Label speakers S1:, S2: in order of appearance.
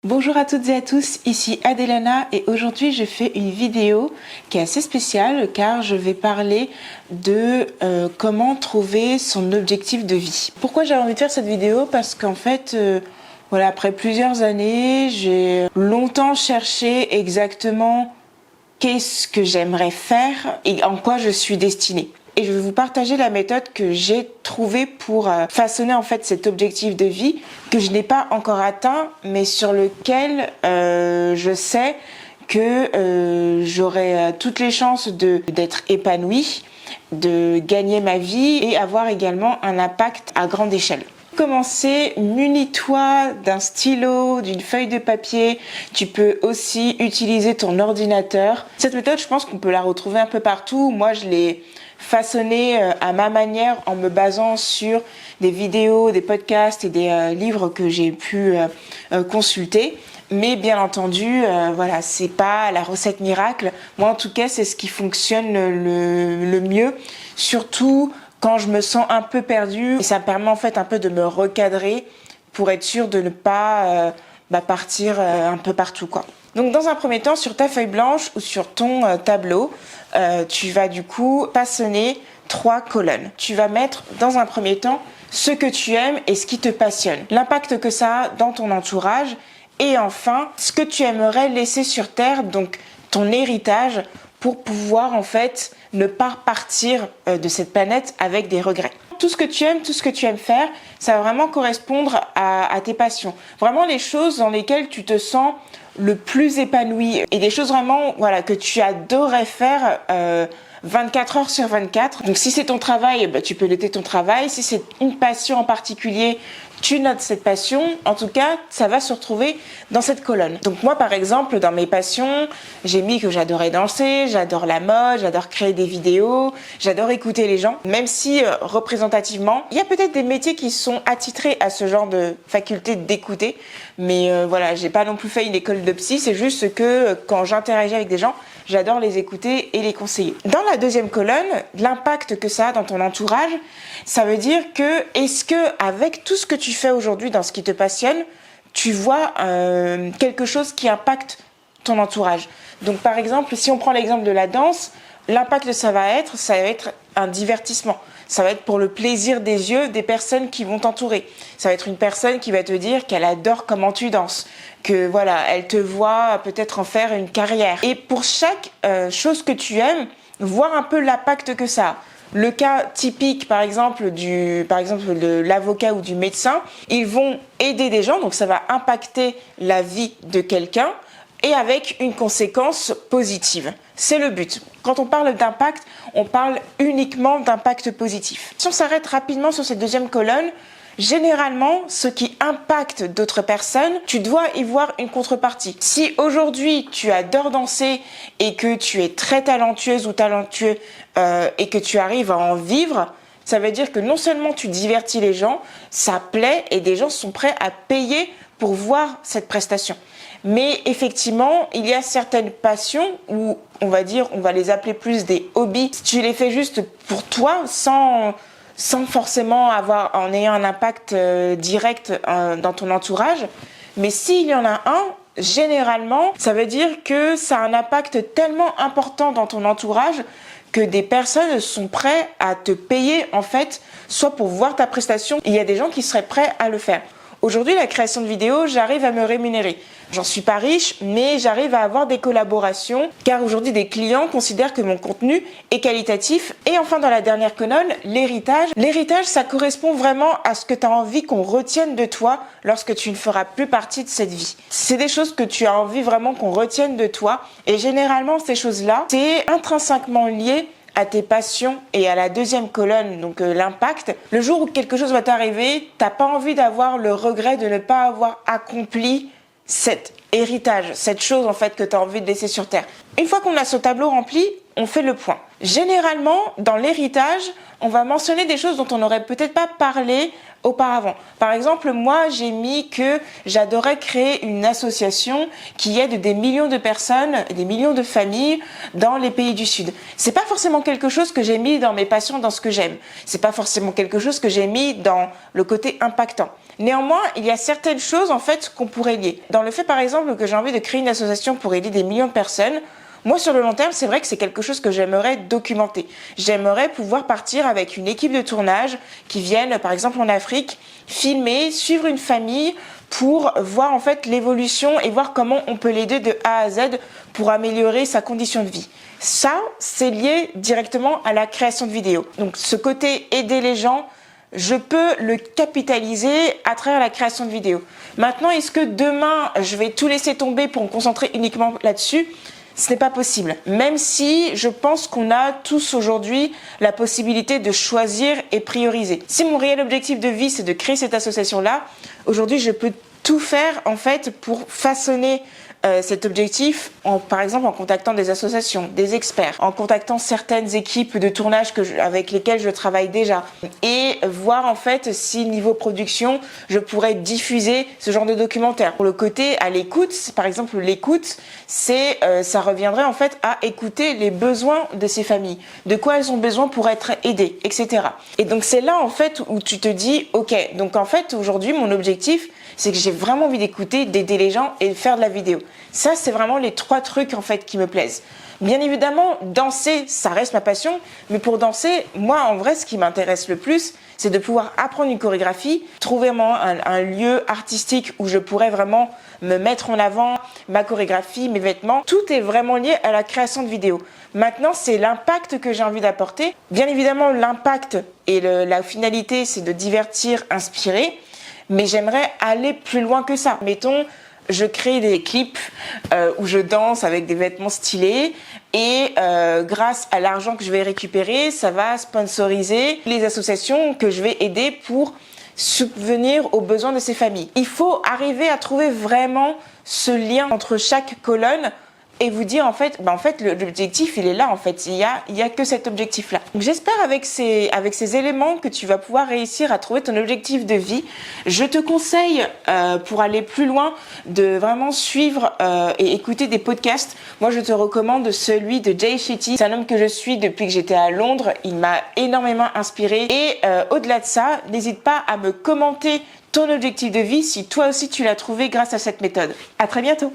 S1: Bonjour à toutes et à tous, ici Adelana et aujourd'hui je fais une vidéo qui est assez spéciale car je vais parler de comment trouver son objectif de vie. Pourquoi j'avais envie de faire cette vidéo? Parce qu'en fait, voilà, après plusieurs années, j'ai longtemps cherché exactement qu'est-ce que j'aimerais faire et en quoi je suis destinée. Et je vais vous partager la méthode que j'ai trouvée pour façonner en fait cet objectif de vie que je n'ai pas encore atteint, mais sur lequel je sais que j'aurai toutes les chances d'être épanouie, de gagner ma vie et avoir également un impact à grande échelle. Commencer, munis-toi d'un stylo, d'une feuille de papier. Tu peux aussi utiliser ton ordinateur. Cette méthode, je pense qu'on peut la retrouver un peu partout. Moi, je l'ai façonnée à ma manière en me basant sur des vidéos, des podcasts et des livres que j'ai pu consulter. Mais bien entendu, voilà, c'est pas la recette miracle. Moi, en tout cas, c'est ce qui fonctionne le mieux. Surtout quand je me sens un peu perdue, et ça me permet en fait un peu de me recadrer pour être sûre de ne pas partir un peu partout, quoi. Donc dans un premier temps, sur ta feuille blanche ou sur ton tableau, tu vas du coup façonner 3 colonnes. Tu vas mettre dans un premier temps ce que tu aimes et ce qui te passionne, l'impact que ça a dans ton entourage et enfin ce que tu aimerais laisser sur terre, donc ton héritage, pour pouvoir en fait ne pas partir de cette planète avec des regrets. Tout ce que tu aimes faire, ça va vraiment correspondre à tes passions. Vraiment les choses dans lesquelles tu te sens le plus épanoui et des choses vraiment voilà, que tu adorerais faire 24 heures sur 24. Donc si c'est ton travail, tu peux noter ton travail. Si c'est une passion en particulier, tu notes cette passion. En tout cas, ça va se retrouver dans cette colonne. Donc moi, par exemple, dans mes passions, j'ai mis que j'adorais danser, j'adore la mode, j'adore créer des vidéos, j'adore écouter les gens. Même si, représentativement, il y a peut-être des métiers qui sont attitrés à ce genre de faculté d'écouter. Mais voilà, j'ai pas non plus fait une école de psy. C'est juste que quand j'interagis avec des gens, j'adore les écouter et les conseiller. Dans la deuxième colonne, l'impact que ça a dans ton entourage, ça veut dire que est-ce que avec tout ce que tu fais aujourd'hui dans ce qui te passionne, tu vois quelque chose qui impacte ton entourage. Donc par exemple, si on prend l'exemple de la danse, l'impact que ça va être un divertissement. Ça va être pour le plaisir des yeux des personnes qui vont t'entourer. Ça va être une personne qui va te dire qu'elle adore comment tu danses, que voilà, elle te voit peut-être en faire une carrière. Et pour chaque chose que tu aimes, voir un peu l'impact que ça a. Le cas typique, par exemple de l'avocat ou du médecin, ils vont aider des gens, donc ça va impacter la vie de quelqu'un et avec une conséquence positive. C'est le but. Quand on parle d'impact, on parle uniquement d'impact positif. Si on s'arrête rapidement sur cette deuxième colonne, généralement, ce qui impacte d'autres personnes, tu dois y voir une contrepartie. Si aujourd'hui tu adores danser et que tu es très talentueuse ou talentueux et que tu arrives à en vivre, ça veut dire que non seulement tu divertis les gens, ça plaît et des gens sont prêts à payer pour voir cette prestation. Mais effectivement, il y a certaines passions où, on va les appeler plus des hobbies. Si tu les fais juste pour toi, sans forcément en ayant un impact direct dans ton entourage. Mais s'il y en a un, généralement, ça veut dire que ça a un impact tellement important dans ton entourage que des personnes sont prêtes à te payer, en fait, soit pour voir ta prestation. Il y a des gens qui seraient prêts à le faire. Aujourd'hui, la création de vidéos, j'arrive à me rémunérer. J'en suis pas riche, mais j'arrive à avoir des collaborations, car aujourd'hui, des clients considèrent que mon contenu est qualitatif. Et enfin, dans la dernière colonne, l'héritage. L'héritage, ça correspond vraiment à ce que tu as envie qu'on retienne de toi lorsque tu ne feras plus partie de cette vie. C'est des choses que tu as envie vraiment qu'on retienne de toi. Et généralement, ces choses-là, c'est intrinsèquement lié à tes passions et à la deuxième colonne, donc l'impact. Le jour où quelque chose va t'arriver, t'as pas envie d'avoir le regret de ne pas avoir accompli cet héritage, cette chose en fait que tu as envie de laisser sur terre. Une fois qu'on a ce tableau rempli, on fait le point. Généralement, dans l'héritage, on va mentionner des choses dont on n'aurait peut-être pas parlé auparavant. Par exemple, moi, j'ai mis que j'adorais créer une association qui aide des millions de personnes, des millions de familles dans les pays du Sud. C'est pas forcément quelque chose que j'ai mis dans mes passions, dans ce que j'aime. C'est pas forcément quelque chose que j'ai mis dans le côté impactant. Néanmoins, il y a certaines choses en fait qu'on pourrait lier. Dans le fait par exemple que j'ai envie de créer une association pour aider des millions de personnes, moi, sur le long terme, c'est vrai que c'est quelque chose que j'aimerais documenter. J'aimerais pouvoir partir avec une équipe de tournage qui vienne, par exemple en Afrique, filmer, suivre une famille pour voir en fait l'évolution et voir comment on peut l'aider de A à Z pour améliorer sa condition de vie. Ça, c'est lié directement à la création de vidéos. Donc, ce côté aider les gens, je peux le capitaliser à travers la création de vidéos. Maintenant, est-ce que demain, je vais tout laisser tomber pour me concentrer uniquement là-dessus ? Ce n'est pas possible, même si je pense qu'on a tous aujourd'hui la possibilité de choisir et prioriser. Si mon réel objectif de vie, c'est de créer cette association-là, aujourd'hui, je peux tout faire en fait pour façonner cet objectif, par exemple en contactant des associations, des experts, en contactant certaines équipes de tournage avec lesquelles je travaille déjà et voir en fait si niveau production je pourrais diffuser ce genre de documentaire. Pour le côté à l'écoute, par exemple l'écoute, ça reviendrait en fait à écouter les besoins de ces familles, de quoi elles ont besoin pour être aidées, etc. Et donc c'est là en fait où tu te dis ok, donc en fait aujourd'hui mon objectif c'est que j'ai vraiment envie d'écouter, d'aider les gens et de faire de la vidéo. Ça, c'est vraiment les 3 trucs en fait qui me plaisent. Bien évidemment, danser, ça reste ma passion, mais pour danser, moi en vrai, ce qui m'intéresse le plus, c'est de pouvoir apprendre une chorégraphie, trouver vraiment un lieu artistique où je pourrais vraiment me mettre en avant, ma chorégraphie, mes vêtements. Tout est vraiment lié à la création de vidéos. Maintenant, c'est l'impact que j'ai envie d'apporter. Bien évidemment, l'impact et la finalité, c'est de divertir, inspirer. Mais j'aimerais aller plus loin que ça. Mettons, je crée des clips où je danse avec des vêtements stylés et grâce à l'argent que je vais récupérer, ça va sponsoriser les associations que je vais aider pour subvenir aux besoins de ces familles. Il faut arriver à trouver vraiment ce lien entre chaque colonne et vous dire en fait l'objectif il est là en fait, il y a que cet objectif là. Donc j'espère avec ces éléments que tu vas pouvoir réussir à trouver ton objectif de vie. Je te conseille pour aller plus loin de vraiment suivre et écouter des podcasts. Moi je te recommande celui de Jay Shetty. C'est un homme que je suis depuis que j'étais à Londres, il m'a énormément inspiré et au-delà de ça, n'hésite pas à me commenter ton objectif de vie si toi aussi tu l'as trouvé grâce à cette méthode. À très bientôt.